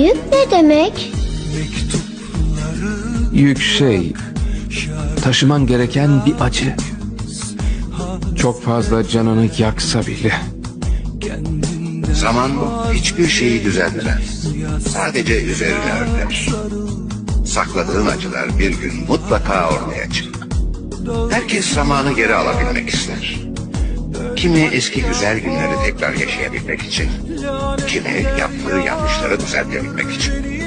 Yük ne demek? Yük taşıman gereken bir acı. Çok fazla canını yaksa bile. Zaman hiçbir şeyi düzeltmez. Sadece üzerine örter. Sakladığın acılar bir gün mutlaka ortaya çıkar. Herkes zamanı geri alabilmek ister. Kimi eski güzel günleri tekrar yaşayabilmek için, kimi yaptığı yanlışları düzeltebilmek için.